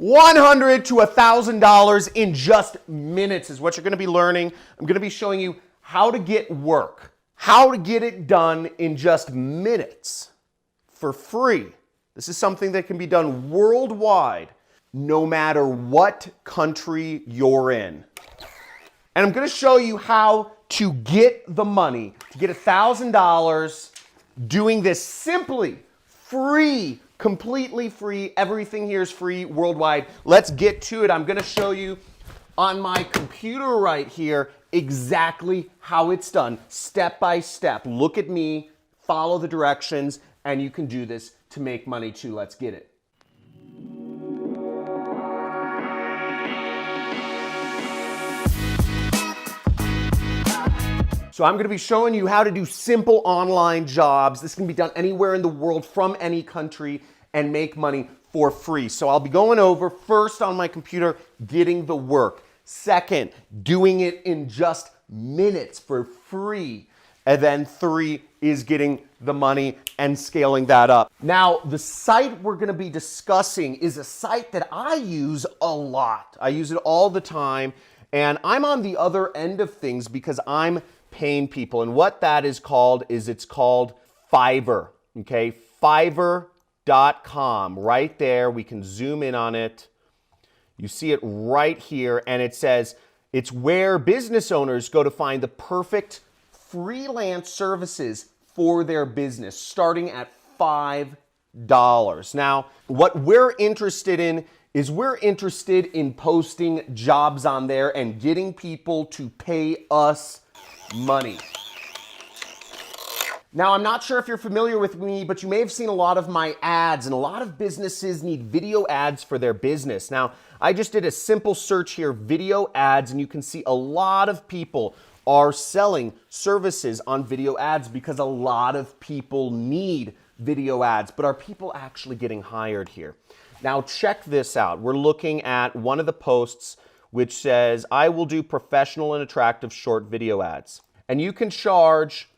$100 to $1,000 in just minutes is what you're going to be learning. I'm going to be showing you how to get work, how to get it done in just minutes for free. This is something that can be done worldwide, no matter what country you're in. And I'm going to show you how to get the money, to get $1,000 doing this simply, free, completely free. Everything here is free worldwide. Let's get to it. I'm going to show you on my computer right here exactly how it's done, step by step. Look at me, follow the directions, and you can do this to make money too. Let's get it. So I'm going to be showing you how to do simple online jobs. This can be done anywhere in the world from any country and make money for free. So I'll be going over first on my computer, getting the work. Second, doing it in just minutes for free. And then 3 is getting the money and scaling that up. Now, the site we're going to be discussing is a site that I use a lot. I use it all the time. And I'm on the other end of things because I'm paying people. And what that is called is it's called Fiverr, okay? Fiverr.com, right there. We can zoom in on it. You see it right here, and it says it's where business owners go to find the perfect freelance services for their business, starting at $5. Now, what we're interested in is we're interested in posting jobs on there and getting people to pay us money. Now, I'm not sure if you're familiar with me, but you may have seen a lot of my ads, and a lot of businesses need video ads for their business. Now, I just did a simple search here, video ads, and you can see a lot of people are selling services on video ads because a lot of people need video ads, but are people actually getting hired here? Now, check this out. We're looking at one of the posts which says, I will do professional and attractive short video ads. And you can charge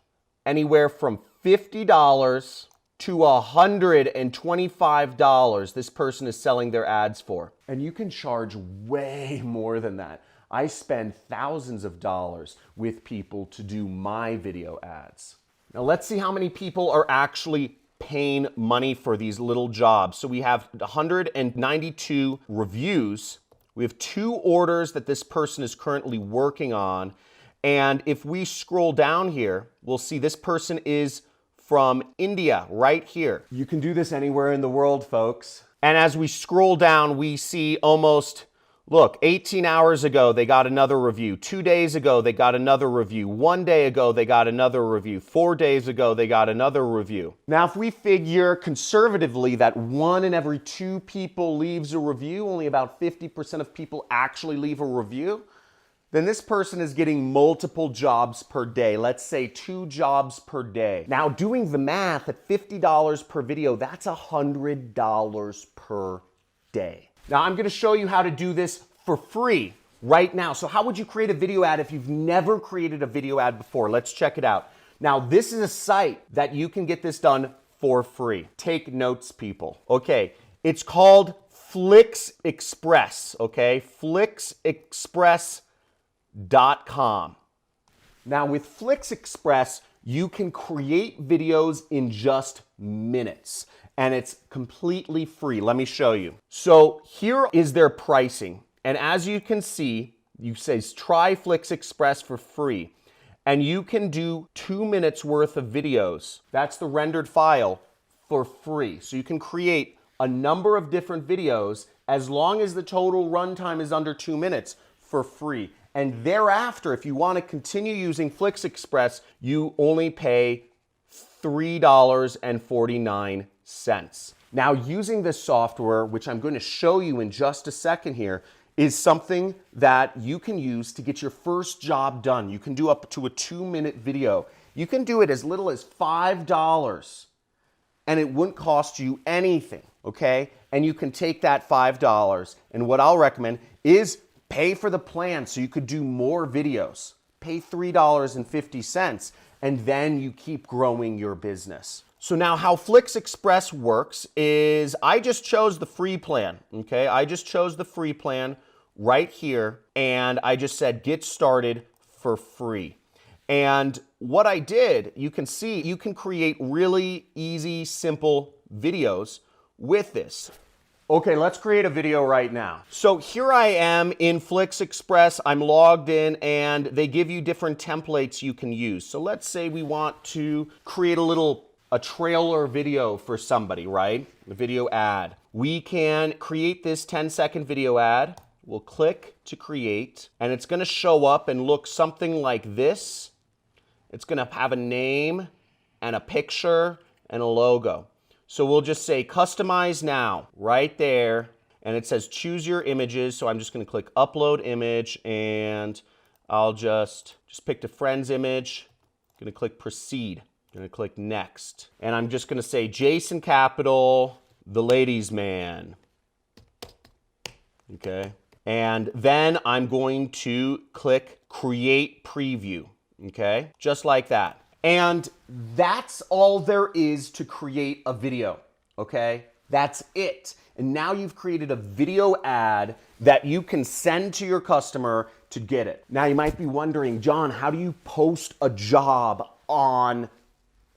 anywhere from $50 to $125 this person is selling their ads for. And you can charge way more than that. I spend thousands of dollars with people to do my video ads. Now let's see how many people are actually paying money for these little jobs. So we have 192 reviews. We have 2 orders that this person is currently working on. And if we scroll down here, we'll see this person is from India right here. You can do this anywhere in the world, folks. And as we scroll down, we see almost, look, 18 hours ago, they got another review. 2 days ago, they got another review. 1 day ago, they got another review. 4 days ago, they got another review. Now, if we figure conservatively that 1 in every 2 people leaves a review, only about 50% of people actually leave a review, then this person is getting multiple jobs per day. Let's say 2 jobs per day. Now, doing the math at $50 per video, that's $100 per day. Now, I'm going to show you how to do this for free right now. So how would you create a video ad if you've never created a video ad before? Let's check it out. Now, this is a site that you can get this done for free. Take notes, people. Okay, it's called Flixpress, okay? Flixpress.com. Now, with Flixpress, you can create videos in just minutes. And it's completely free. Let me show you. So here is their pricing. And as you can see, you say try Flixpress for free. And you can do 2 minutes worth of videos. That's the rendered file for free. So you can create a number of different videos as long as the total runtime is under 2 minutes for free. And thereafter, if you want to continue using Flixpress, you only pay $3.49. Now, using this software, which I'm going to show you in just a second here, is something that you can use to get your first job done. You can do up to a 2-minute video. You can do it as little as $5, and it wouldn't cost you anything, okay? And you can take that $5, and what I'll recommend is pay for the plan so you could do more videos. Pay $3.50, and then you keep growing your business. So now how Flixpress works is I just chose the free plan, okay? I just chose the free plan right here, and I just said get started for free. And what I did, you can see, you can create really easy, simple videos with this. Okay, let's create a video right now. So here I am in Flixpress. I'm logged in, and they give you different templates you can use. So let's say we want to create a trailer video for somebody, right? A video ad. We can create this 10-second video ad. We'll click to create, and it's gonna show up and look something like this. It's gonna have a name and a picture and a logo. So we'll just say customize now, right there. And it says choose your images. So I'm just gonna click upload image, and I'll just pick a friend's image. I'm gonna click proceed. I'm gonna click next. And I'm just gonna say Jason Capital, the ladies man. Okay. And then I'm going to click create preview. Okay. Just like that. And that's all there is to create a video, okay? That's it. And now you've created a video ad that you can send to your customer to get it. Now you might be wondering, John, how do you post a job on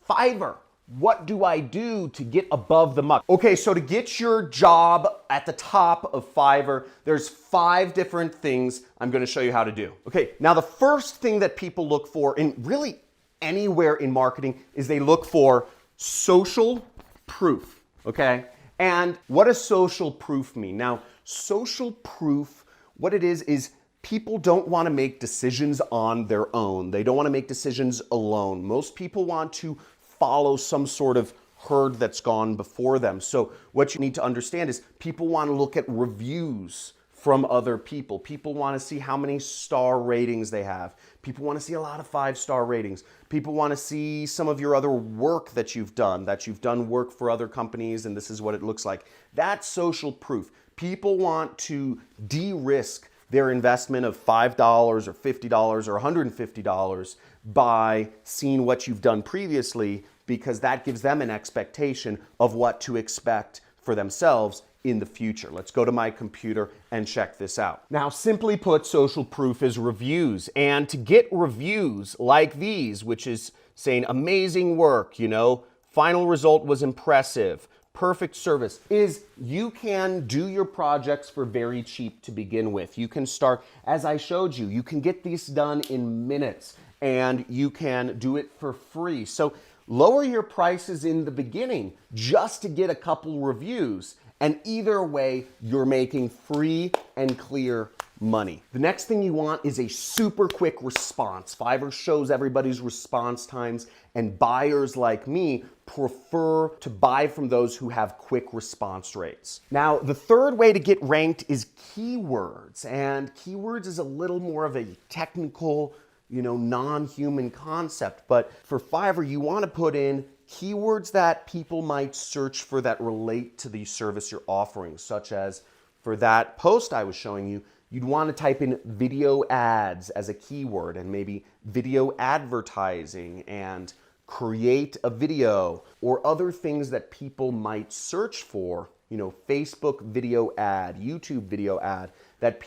Fiverr? What do I do to get above the muck? Okay, so to get your job at the top of Fiverr, there's 5 different things I'm gonna show you how to do. Okay, now the first thing that people look for, and really anywhere in marketing, is they look for social proof, okay? And what does social proof mean? Now, social proof, what it is people don't want to make decisions on their own. They don't want to make decisions alone. Most people want to follow some sort of herd that's gone before them. So what you need to understand is people want to look at reviews from other people. People want to see how many star ratings they have. People want to see a lot of 5-star ratings. People want to see some of your other work that you've done work for other companies, and this is what it looks like. That's social proof. People want to de-risk their investment of $5 or $50 or $150 by seeing what you've done previously, because that gives them an expectation of what to expect for themselves in the future. Let's go to my computer and check this out. Now, simply put, social proof is reviews. And to get reviews like these, which is saying amazing work, you know, final result was impressive, perfect service, is you can do your projects for very cheap to begin with. You can start, as I showed you, you can get these done in minutes, and you can do it for free. So lower your prices in the beginning just to get a couple reviews. And either way, you're making free and clear money. The next thing you want is a super quick response. Fiverr shows everybody's response times, and buyers like me prefer to buy from those who have quick response rates. Now, the third way to get ranked is keywords. And keywords is a little more of a technical, you know, non-human concept. But for Fiverr, you want to put in keywords that people might search for that relate to the service you're offering, such as for that post I was showing you, you'd want to type in video ads as a keyword, and maybe video advertising and create a video, or other things that people might search for, you know, Facebook video ad, YouTube video ad, that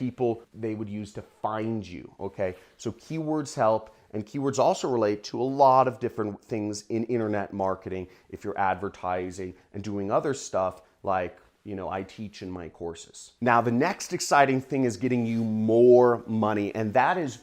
they would use to find you, okay? So keywords help. And keywords also relate to a lot of different things in internet marketing if you're advertising and doing other stuff like, you know, I teach in my courses. Now, the next exciting thing is getting you more money, and that is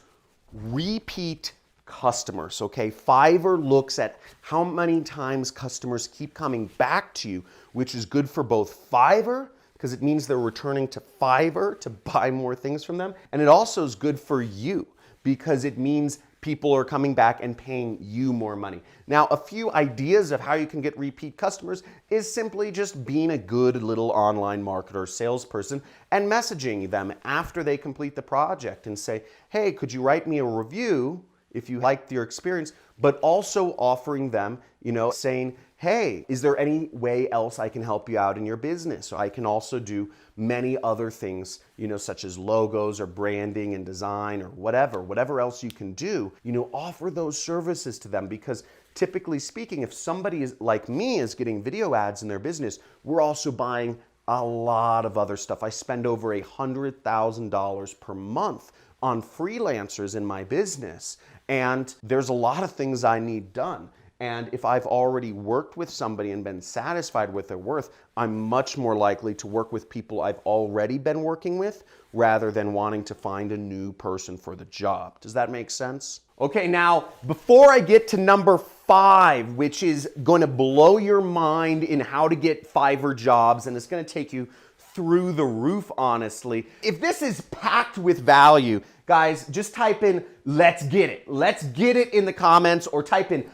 repeat customers, okay? Fiverr looks at how many times customers keep coming back to you, which is good for both Fiverr, because it means they're returning to Fiverr to buy more things from them, and it also is good for you because it means people are coming back and paying you more money. Now, a few ideas of how you can get repeat customers is simply just being a good little online marketer, salesperson, and messaging them after they complete the project and say, hey, could you write me a review if you liked your experience, but also offering them, you know, saying, hey, is there any way else I can help you out in your business? So I can also do many other things, you know, such as logos or branding and design or whatever else you can do, you know, offer those services to them, because typically speaking, if somebody is like me is getting video ads in their business, we're also buying a lot of other stuff. I spend over $100,000 per month on freelancers in my business. And there's a lot of things I need done. And if I've already worked with somebody and been satisfied with their worth, I'm much more likely to work with people I've already been working with rather than wanting to find a new person for the job. Does that make sense? Okay, now, before I get to number 5, which is going to blow your mind in how to get Fiverr jobs, and it's going to take you through the roof, honestly. If this is packed with value, guys, just type in, let's get it. Let's get it in the comments, or type in,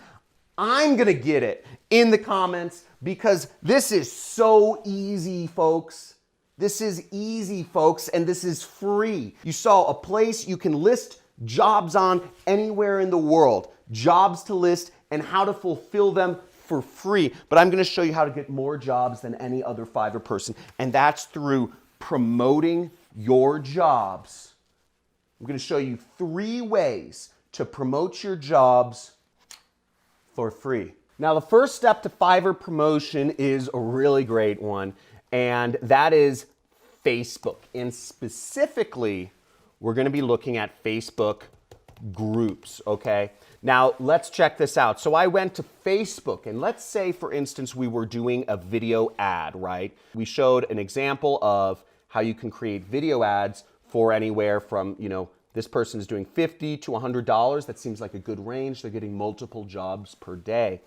I'm gonna get it in the comments, because this is so easy, folks. This is easy, folks, and this is free. You saw a place you can list jobs on anywhere in the world, jobs to list and how to fulfill them for free. But I'm gonna show you how to get more jobs than any other Fiverr person, and that's through promoting your jobs. I'm gonna show you 3 ways to promote your jobs for free. Now, the first step to Fiverr promotion is a really great one, and that is Facebook. And specifically, we're gonna be looking at Facebook groups, okay? Now, let's check this out. So I went to Facebook, and let's say, for instance, we were doing a video ad, right? We showed an example of how you can create video ads for anywhere from, this person is doing $50 to $100. That seems like a good range. They're getting multiple jobs per day.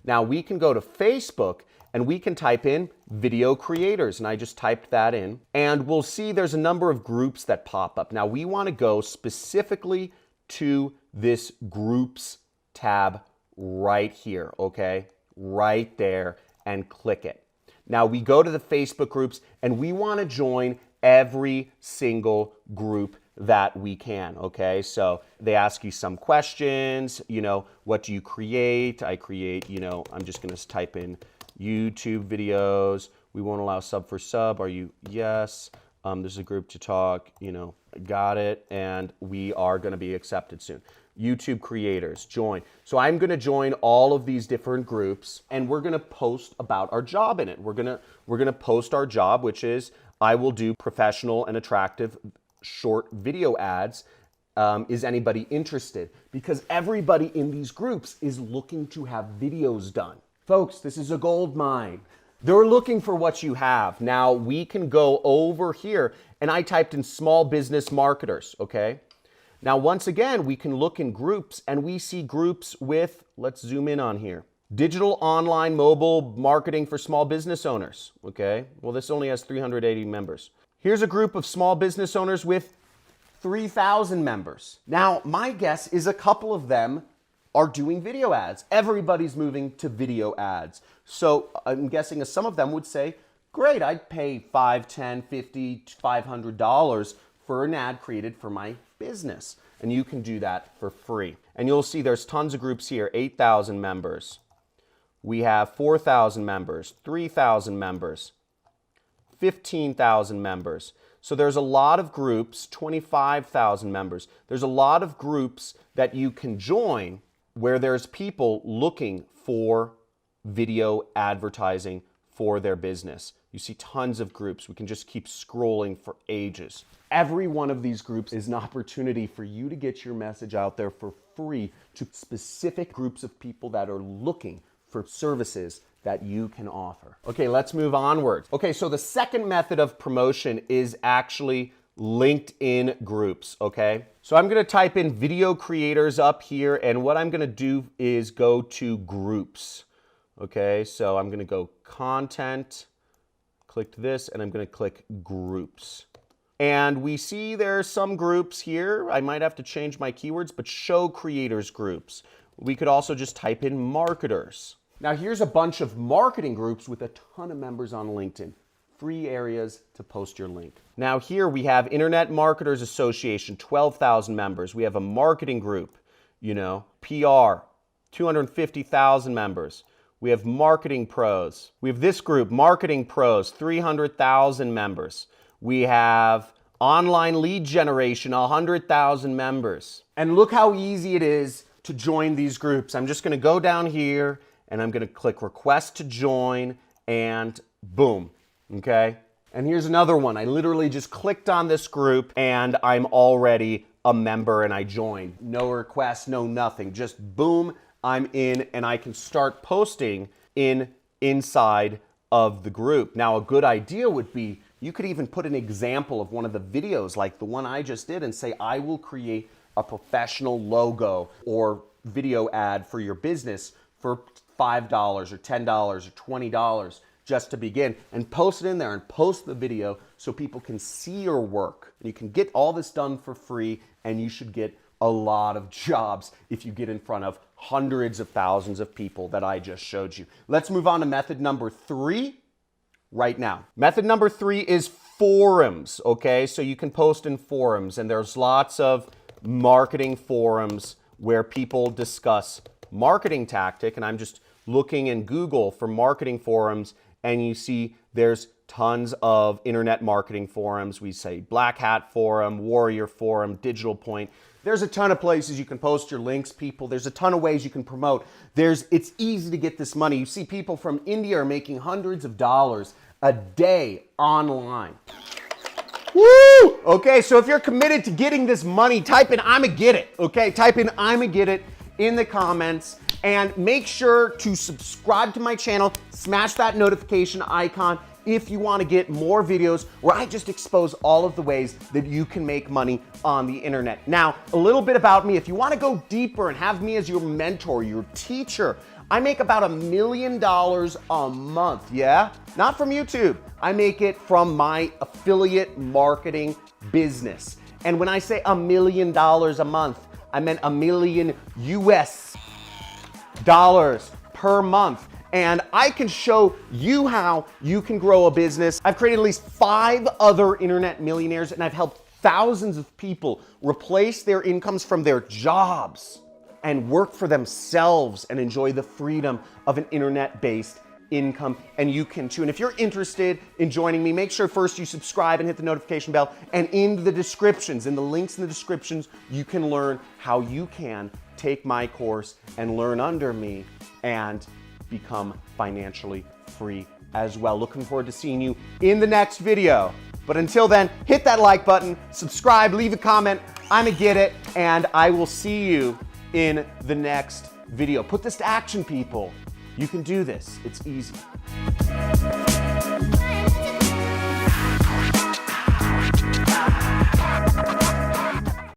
Now we can go to Facebook and we can type in video creators. And I just typed that in. And we'll see there's a number of groups that pop up. Now we want to go specifically to this groups tab right here, okay? Right there, and click it. Now we go to the Facebook groups and we want to join every single group that we can, okay? So they ask you some questions, what do you create? I create, I'm just gonna type in YouTube videos. We won't allow sub for sub. Are you? Yes. There's a group to talk, got it. And we are gonna be accepted soon. YouTube creators, join. So I'm gonna join all of these different groups, and we're gonna post about our job in it. We're gonna post our job, which is I will do professional and attractive short video ads. Is anybody interested? Because everybody in these groups is looking to have videos done. Folks, this is a gold mine. They're looking for what you have. Now we can go over here, and I typed in small business marketers, okay? Now once again, we can look in groups, and we see groups with, let's zoom in on here, digital online mobile marketing for small business owners, okay? Well, this only has 380 members. Here's a group of small business owners with 3,000 members. Now, my guess is a couple of them are doing video ads. Everybody's moving to video ads. So I'm guessing some of them would say, great, I'd pay $5, $10, $50, $500 for an ad created for my business. And you can do that for free. And you'll see there's tons of groups here, 8,000 members. We have 4,000 members, 3,000 members, 15,000 members. So there's a lot of groups, 25,000 members. There's a lot of groups that you can join where there's people looking for video advertising for their business. You see tons of groups. We can just keep scrolling for ages. Every one of these groups is an opportunity for you to get your message out there for free to specific groups of people that are looking for services that you can offer. Okay, let's move onwards. Okay, so the second method of promotion is actually LinkedIn groups, okay? So I'm gonna type in video creators up here, and what I'm gonna do is go to groups, okay? So I'm gonna go content, click this, and I'm gonna click groups. And we see there's some groups here. I might have to change my keywords, but show creators groups. We could also just type in marketers. Now here's a bunch of marketing groups with a ton of members on LinkedIn. Free areas to post your link. Now here we have Internet Marketers Association, 12,000 members. We have a marketing group, PR, 250,000 members. We have Marketing Pros. We have this group, Marketing Pros, 300,000 members. We have Online Lead Generation, 100,000 members. And look how easy it is to join these groups. I'm just going to go down here and I'm going to click request to join and boom. Okay. And here's another one. I literally just clicked on this group and I'm already a member and I joined. No request, no nothing. Just boom, I'm in and I can start posting inside of the group. Now, a good idea would be you could even put an example of one of the videos like the one I just did and say, I will create a professional logo or video ad for your business for $5 or $10 or $20 just to begin, and post it in there and post the video so people can see your work. You can get all this done for free and you should get a lot of jobs if you get in front of hundreds of thousands of people that I just showed you. Let's move on to method number 3 right now. Method number 3 is forums, okay? So you can post in forums and there's lots of marketing forums where people discuss marketing tactic, and I'm just looking in Google for marketing forums and you see there's tons of internet marketing forums. We say Black Hat Forum, Warrior Forum, Digital Point. There's a ton of places you can post your links, people. There's a ton of ways you can promote. It's easy to get this money. You see people from India are making hundreds of dollars a day online. Woo! Okay, so if you're committed to getting this money, type in I'ma get it, okay? Type in I'ma get it in the comments and make sure to subscribe to my channel, smash that notification icon if you want to get more videos where I just expose all of the ways that you can make money on the internet. Now, a little bit about me. If you want to go deeper and have me as your mentor, your teacher, I make about $1 million a month, yeah? Not from YouTube. I make it from my affiliate marketing business. And when I say $1 million a month, I meant $1 million US dollars per month. And I can show you how you can grow a business. I've created at least 5 other internet millionaires and I've helped thousands of people replace their incomes from their jobs and work for themselves and enjoy the freedom of an internet-based income, and you can too. And if you're interested in joining me, make sure first you subscribe and hit the notification bell, and in the descriptions, in the links in the descriptions, you can learn how you can take my course and learn under me and become financially free as well. Looking forward to seeing you in the next video. But until then, hit that like button, subscribe, leave a comment, I'ma get it, and I will see you in the next video. Put this to action, people. You can do this. It's easy.